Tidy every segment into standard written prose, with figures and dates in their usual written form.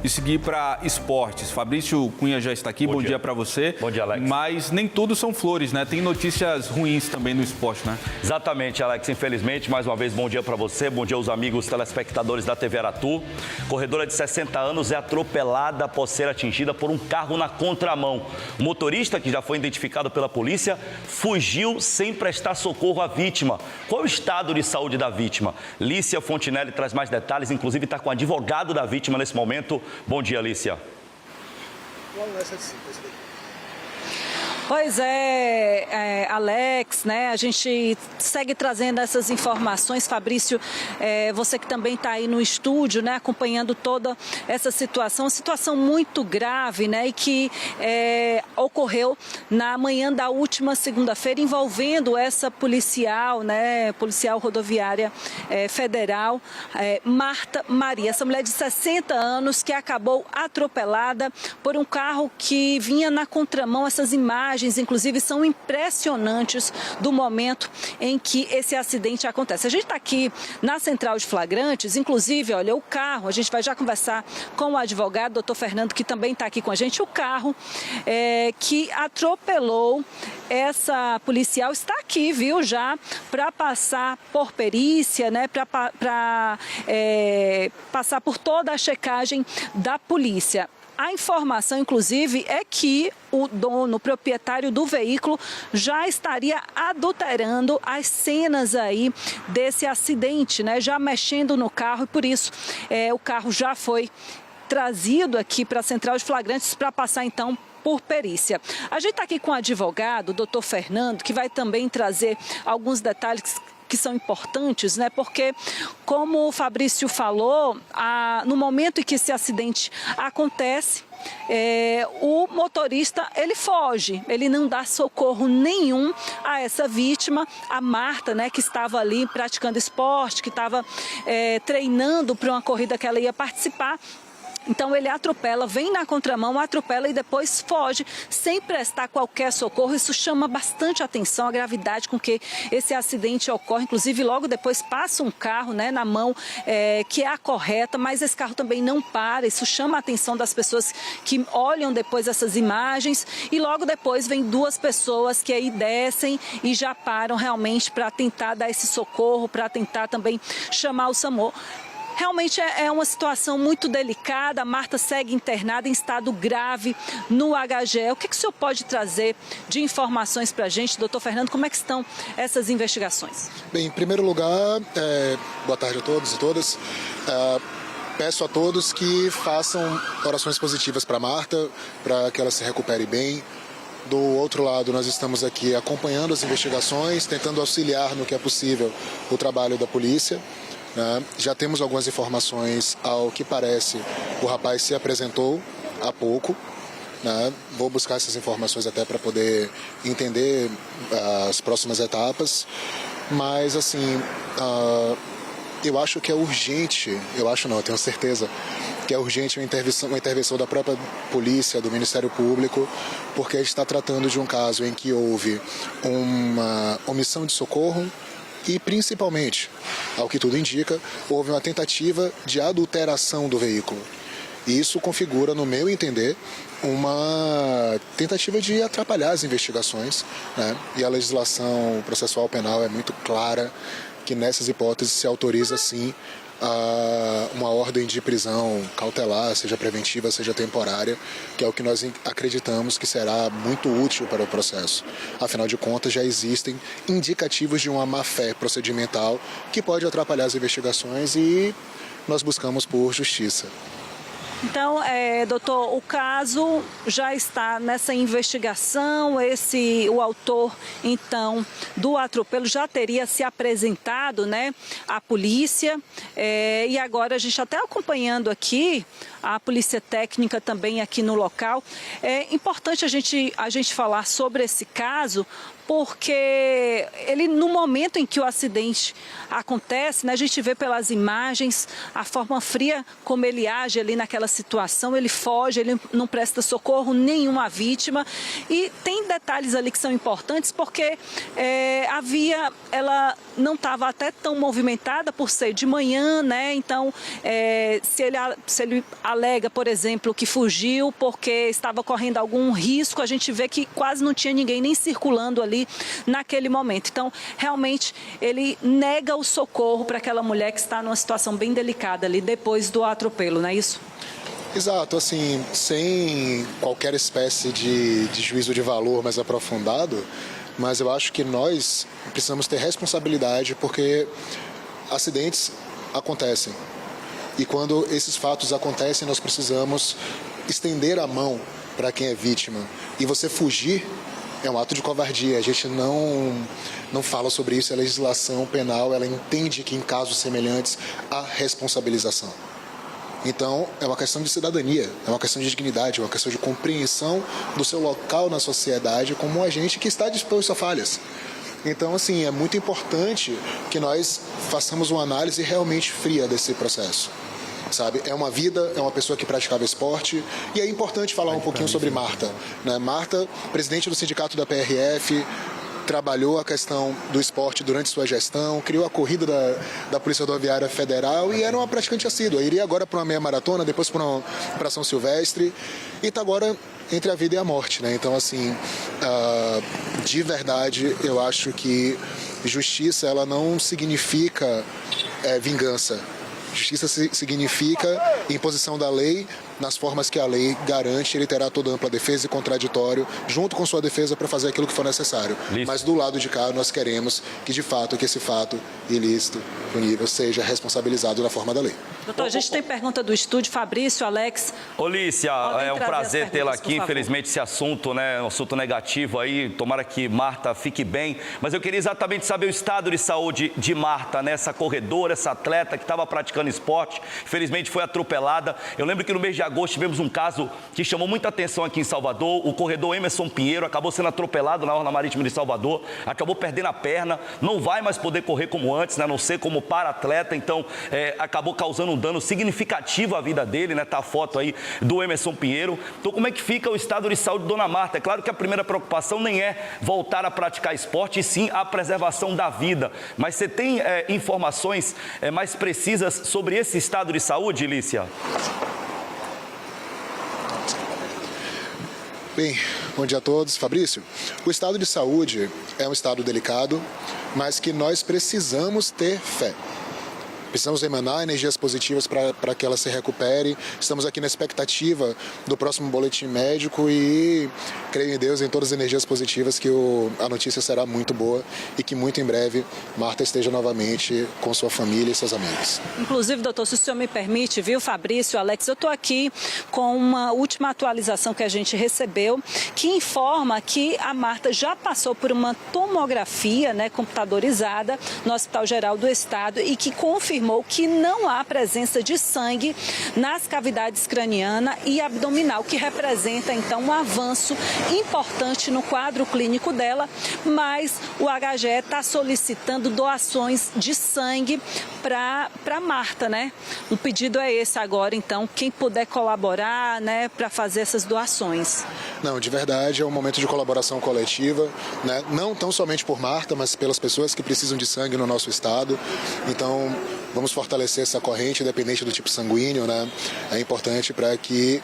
E seguir para esportes. Fabrício Cunha já está aqui, bom dia para você. Bom dia, Alex. Mas nem tudo são flores, né? Tem notícias ruins também no esporte, né? Exatamente, Alex. Infelizmente, mais uma vez, bom dia para você, bom dia aos amigos telespectadores da TV Aratu. Corredora de 60 anos é atropelada após ser atingida por um carro na contramão. O motorista, que já foi identificado pela polícia, fugiu sem prestar socorro à vítima. Qual é o estado de saúde da vítima? Lícia Fontinelli traz mais detalhes, inclusive está com o advogado da vítima nesse momento. Bom dia, Lícia. Pois é, Alex, né? A gente segue trazendo essas informações. Fabrício, você que também está aí no estúdio, né? Acompanhando toda essa situação muito grave, né? E que ocorreu na manhã da última segunda-feira, envolvendo essa policial, né? Policial rodoviária federal, Marta Maria. Essa mulher de 60 anos que acabou atropelada por um carro que vinha na contramão. Essas imagens, inclusive, são impressionantes do momento em que esse acidente acontece. A gente está aqui na central de flagrantes, inclusive, olha, o carro, a gente vai já conversar com o advogado, doutor Fernando, que também está aqui com a gente. O carro que atropelou essa policial está aqui, viu, já para passar por perícia, né, para passar por toda a checagem da polícia. A informação, inclusive, é que o dono, o proprietário do veículo, já estaria adulterando as cenas aí desse acidente, né? Já mexendo no carro, e por isso o carro já foi trazido aqui para a central de flagrantes para passar, então, por perícia. A gente está aqui com o advogado, o doutor Fernando, que vai também trazer alguns detalhes que são importantes, né? Porque, como o Fabrício falou, no momento em que esse acidente acontece, o motorista, ele foge, ele não dá socorro nenhum a essa vítima, a Marta, né, que estava ali praticando esporte, que estava treinando para uma corrida que ela ia participar. Então ele atropela, vem na contramão, atropela e depois foge sem prestar qualquer socorro. Isso chama bastante atenção, a gravidade com que esse acidente ocorre. Inclusive, logo depois passa um carro, né, na mão que é a correta, mas esse carro também não para. Isso chama a atenção das pessoas que olham depois essas imagens. E logo depois vem duas pessoas que aí descem e já param realmente para tentar dar esse socorro, para tentar também chamar o SAMU. Realmente é uma situação muito delicada. A Marta segue internada em estado grave no HGE. O que o senhor pode trazer de informações para a gente, doutor Fernando? Como é que estão essas investigações? Bem, em primeiro lugar, boa tarde a todos e todas. Peço a todos que façam orações positivas para Marta, para que ela se recupere bem. Do outro lado, nós estamos aqui acompanhando as investigações, tentando auxiliar no que é possível o trabalho da polícia. Já temos algumas informações, ao que parece, o rapaz se apresentou há pouco. Vou buscar essas informações até para poder entender as próximas etapas. Mas, assim, eu acho que é urgente, eu tenho certeza, que é urgente uma intervenção da própria polícia, do Ministério Público, porque a gente está tratando de um caso em que houve uma omissão de socorro, e, principalmente, ao que tudo indica, houve uma tentativa de adulteração do veículo. E isso configura, no meu entender, uma tentativa de atrapalhar as investigações, né? E a legislação processual penal é muito clara que, nessas hipóteses, se autoriza, sim, uma ordem de prisão cautelar, seja preventiva, seja temporária, que é o que nós acreditamos que será muito útil para o processo. Afinal de contas, já existem indicativos de uma má-fé procedimental que pode atrapalhar as investigações e nós buscamos por justiça. Então, doutor, o caso já está nessa investigação. O autor, então, do atropelo já teria se apresentado, né, à polícia. E agora a gente até acompanhando aqui a polícia técnica também aqui no local. É importante a gente falar sobre esse caso, porque ele, no momento em que o acidente acontece, né, a gente vê pelas imagens a forma fria como ele age ali naquela situação, ele foge, ele não presta socorro nenhum à vítima. E tem detalhes ali que são importantes, porque a via, ela não estava até tão movimentada por ser de manhã, né? Então, se ele alega, por exemplo, que fugiu porque estava correndo algum risco, a gente vê que quase não tinha ninguém nem circulando ali naquele momento. Então, realmente, ele nega o socorro para aquela mulher que está numa situação bem delicada ali depois do atropelo, não é isso? Exato, assim, sem qualquer espécie de juízo de valor mais aprofundado, mas eu acho que nós precisamos ter responsabilidade, porque acidentes acontecem. E quando esses fatos acontecem, nós precisamos estender a mão para quem é vítima. E você fugir é um ato de covardia. A gente não fala sobre isso. A legislação penal, ela entende que em casos semelhantes há responsabilização. Então, é uma questão de cidadania, é uma questão de dignidade, é uma questão de compreensão do seu local na sociedade como um agente que está disposto a falhas. Então, assim, é muito importante que nós façamos uma análise realmente fria desse processo. Sabe? É uma vida, é uma pessoa que praticava esporte, e é importante falar um pouquinho sobre Marta, né? Marta, presidente do sindicato da PRF, trabalhou a questão do esporte durante sua gestão, criou a corrida da Polícia Rodoviária Federal e era uma praticante assídua. Iria agora para uma meia maratona, depois para São Silvestre, e está agora entre a vida e a morte, né? Então, assim, de verdade, eu acho que justiça, ela não significa vingança. Justiça significa imposição da lei nas formas que a lei garante. Ele terá toda ampla defesa e contraditório junto com sua defesa para fazer aquilo que for necessário. Lícia. Mas do lado de cá nós queremos que de fato esse fato ilícito, punível, seja responsabilizado na forma da lei. Doutor, a gente tem pergunta do estúdio, Fabrício, Alex. Ô, Lícia, é um prazer tê-la aqui. Infelizmente, esse assunto, né, um assunto negativo aí. Tomara que Marta fique bem. Mas eu queria exatamente saber o estado de saúde de Marta, né? Essa corredora, essa atleta que estava praticando esporte. Infelizmente, foi atropelada. Eu lembro que no mês de agosto tivemos um caso que chamou muita atenção aqui em Salvador. O corredor Emerson Pinheiro acabou sendo atropelado na orla marítima de Salvador. Acabou perdendo a perna. Não vai mais poder correr como antes, né? A não ser como para-atleta. Então, acabou causando um dano significativo à vida dele, né? Tá a foto aí do Emerson Pinheiro. Então, como é que fica o estado de saúde de Dona Marta? É claro que a primeira preocupação nem é voltar a praticar esporte, e sim a preservação da vida. Mas você tem informações mais precisas sobre esse estado de saúde, Lícia? Bem, bom dia a todos. Fabrício, o estado de saúde é um estado delicado, mas que nós precisamos ter fé. Precisamos emanar energias positivas para que ela se recupere. Estamos aqui na expectativa do próximo boletim médico e creio em Deus, em todas as energias positivas, que a notícia será muito boa e que muito em breve Marta esteja novamente com sua família e seus amigos. Inclusive, doutor, se o senhor me permite, viu, Fabrício, Alex, eu estou aqui com uma última atualização que a gente recebeu, que informa que a Marta já passou por uma tomografia, né, computadorizada no Hospital Geral do Estado e que confirmou que não há presença de sangue nas cavidades craniana e abdominal, que representa, então, um avanço importante no quadro clínico dela, mas o HGE está solicitando doações de sangue para Marta, né? O pedido é esse agora, então, quem puder colaborar, né, para fazer essas doações. Não, de verdade, é um momento de colaboração coletiva, né? Não tão somente por Marta, mas pelas pessoas que precisam de sangue no nosso estado. Então, vamos fortalecer essa corrente, independente do tipo sanguíneo, né? É importante para que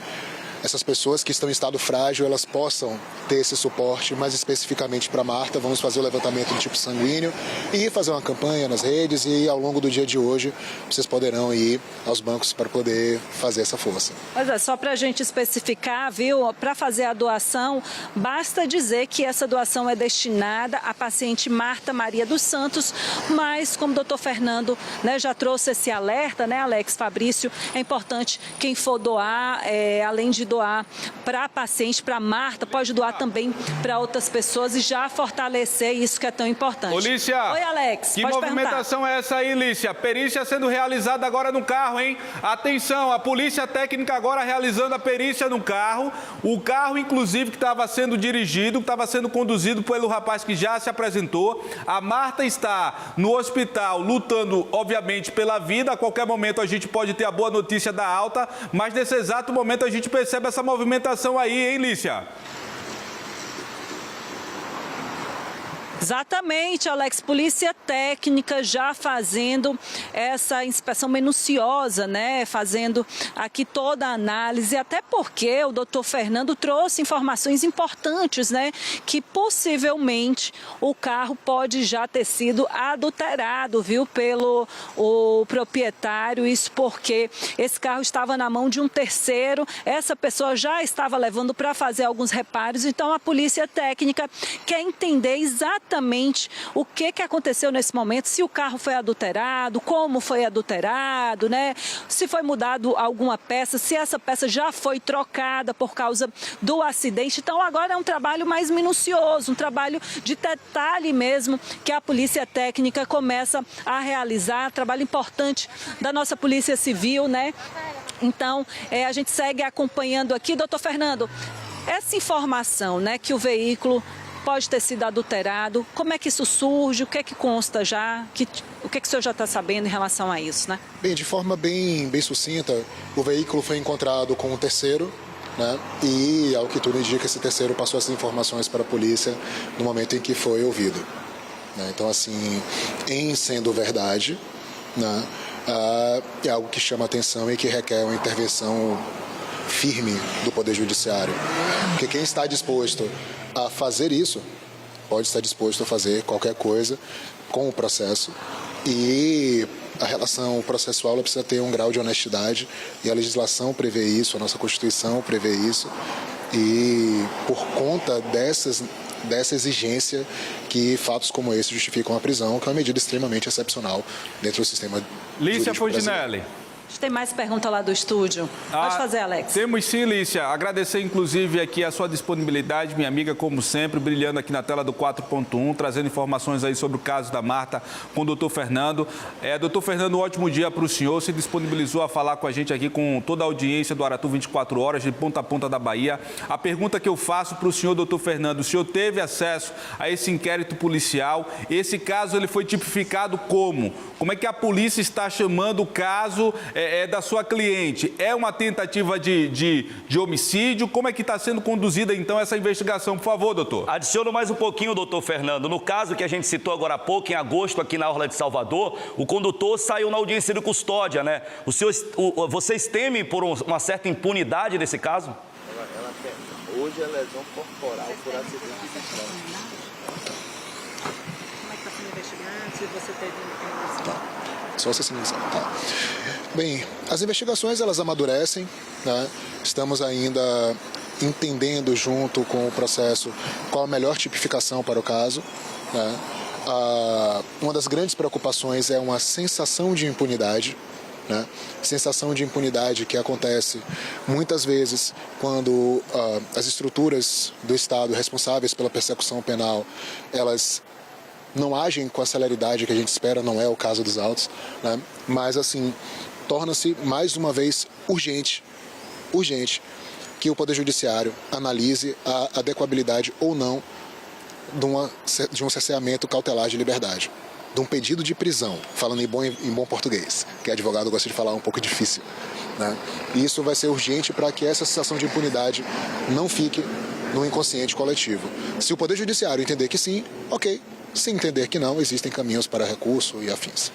essas pessoas que estão em estado frágil, elas possam ter esse suporte, mais especificamente para Marta. Vamos fazer o levantamento do tipo sanguíneo e fazer uma campanha nas redes, e ao longo do dia de hoje vocês poderão ir aos bancos para poder fazer essa força. Mas só para a gente especificar, viu, para fazer a doação, basta dizer que essa doação é destinada à paciente Marta Maria dos Santos, mas como o doutor Fernando, né, já trouxe esse alerta, né, Alex, Fabrício, é importante quem for doar, além de doar para a paciente, para Marta, pode doar também para outras pessoas e já fortalecer isso que é tão importante. Ô, Lícia, oi, Alex, que pode movimentação perguntar. é essa aí, Lícia? Perícia sendo realizada agora no carro, hein? Atenção, a polícia técnica agora realizando a perícia no carro. O carro, inclusive, que estava sendo dirigido, que estava sendo conduzido pelo rapaz que já se apresentou. A Marta está no hospital lutando, obviamente, pela vida. A qualquer momento a gente pode ter a boa notícia da alta, mas nesse exato momento a gente percebe essa movimentação aí, hein, Lícia? Exatamente, Alex. Polícia técnica já fazendo essa inspeção minuciosa, né? Fazendo aqui toda a análise, até porque o doutor Fernando trouxe informações importantes, né? Que possivelmente o carro pode já ter sido adulterado, viu? Pelo o proprietário, isso porque esse carro estava na mão de um terceiro, essa pessoa já estava levando para fazer alguns reparos, então a polícia técnica quer entender exatamente o que aconteceu nesse momento, se o carro foi adulterado, como foi adulterado, né? Se foi mudado alguma peça, se essa peça já foi trocada por causa do acidente. Então agora é um trabalho mais minucioso, um trabalho de detalhe mesmo que a polícia técnica começa a realizar, trabalho importante da nossa polícia civil, né? Então a gente segue acompanhando aqui, doutor Fernando, essa informação, né, que o veículo pode ter sido adulterado, como é que isso surge, o que é que consta já, o que é que o senhor já está sabendo em relação a isso, né? Bem, de forma bem sucinta, o veículo foi encontrado com um terceiro, né? E, ao que tudo indica, esse terceiro passou essas informações para a polícia no momento em que foi ouvido, né? Então, assim, em sendo verdade, né, é algo que chama atenção e que requer uma intervenção firme do Poder Judiciário. Porque quem está disposto a fazer isso pode estar disposto a fazer qualquer coisa com o processo, e a relação processual ela precisa ter um grau de honestidade, e a legislação prevê isso, a nossa Constituição prevê isso, e por conta dessa exigência que fatos como esse justificam a prisão, que é uma medida extremamente excepcional dentro do sistema Lícia jurídico brasileiro. Fontinelli. Tem mais pergunta lá do estúdio? Pode fazer, Alex. Temos sim, Lícia. Agradecer, inclusive, aqui a sua disponibilidade, minha amiga, como sempre, brilhando aqui na tela do 4.1, trazendo informações aí sobre o caso da Marta com o doutor Fernando. Doutor Fernando, um ótimo dia para o senhor. Se disponibilizou a falar com a gente aqui, com toda a audiência do Aratu 24 horas, de ponta a ponta da Bahia. A pergunta que eu faço para o senhor, doutor Fernando, o senhor teve acesso a esse inquérito policial? Esse caso ele foi tipificado como? Como é que a polícia está chamando o caso da sua cliente? É uma tentativa de homicídio? Como é que está sendo conduzida, então, essa investigação? Por favor, doutor. Adiciono mais um pouquinho, doutor Fernando. No caso que a gente citou agora há pouco, em agosto, aqui na Orla de Salvador, o condutor saiu na audiência de custódia, né? Vocês temem por uma certa impunidade nesse caso? Hoje é lesão corporal por acidente de trânsito. Como é que está sendo investigado? Se você teve... Só você sinalizar. Tá. Bem, as investigações elas amadurecem, né? Estamos ainda entendendo junto com o processo qual a melhor tipificação para o caso, né? Uma das grandes preocupações é uma sensação de impunidade, né? Sensação de impunidade que acontece muitas vezes quando as estruturas do Estado responsáveis pela persecução penal, elas não agem com a celeridade que a gente espera, não é o caso dos autos, né? Mas, assim, torna-se mais uma vez urgente que o Poder Judiciário analise a adequabilidade ou não de um cerceamento cautelar de liberdade, de um pedido de prisão, falando em bom português, que advogado gosta de falar um pouco difícil, né? E isso vai ser urgente para que essa sensação de impunidade não fique no inconsciente coletivo. Se o Poder Judiciário entender que sim, ok. Se entender que não, existem caminhos para recurso e afins.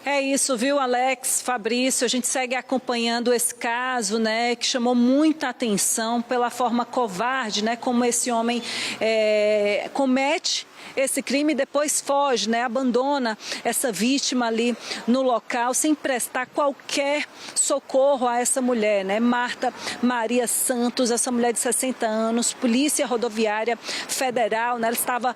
É isso, viu, Alex, Fabrício? A gente segue acompanhando esse caso, né, que chamou muita atenção pela forma covarde, né, como esse homem comete esse crime e depois foge, né? Abandona essa vítima ali no local sem prestar qualquer socorro a essa mulher, né? Marta Maria Santos, essa mulher de 60 anos, Polícia Rodoviária Federal, né? Ela estava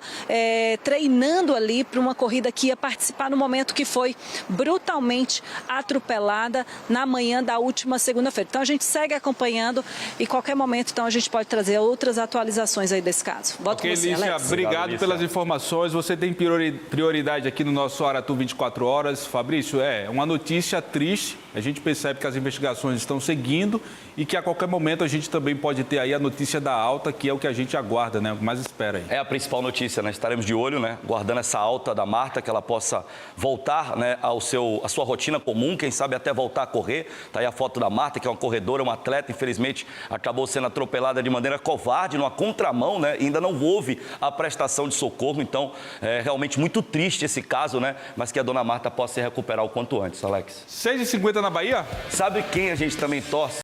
treinando ali para uma corrida que ia participar no momento que foi brutalmente atropelada na manhã da última segunda-feira. Então a gente segue acompanhando e qualquer momento então a gente pode trazer outras atualizações aí desse caso. Volto com você, Lícia, Alex. obrigado pelas informações. Você tem prioridade aqui no nosso Aratu 24 horas. Fabrício, é uma notícia triste. A gente percebe que as investigações estão seguindo e que a qualquer momento a gente também pode ter aí a notícia da alta, que é o que a gente aguarda, né? O que mais espera aí. É a principal notícia, né? Estaremos de olho, né? Guardando essa alta da Marta, que ela possa voltar, né, à sua rotina comum, quem sabe até voltar a correr. Tá aí a foto da Marta, que é uma corredora, uma atleta, infelizmente acabou sendo atropelada de maneira covarde, numa contramão, né? E ainda não houve a prestação de socorro, então é realmente muito triste esse caso, né? Mas que a dona Marta possa se recuperar o quanto antes, Alex. 6h50 na Bahia? Sabe quem a gente também torce?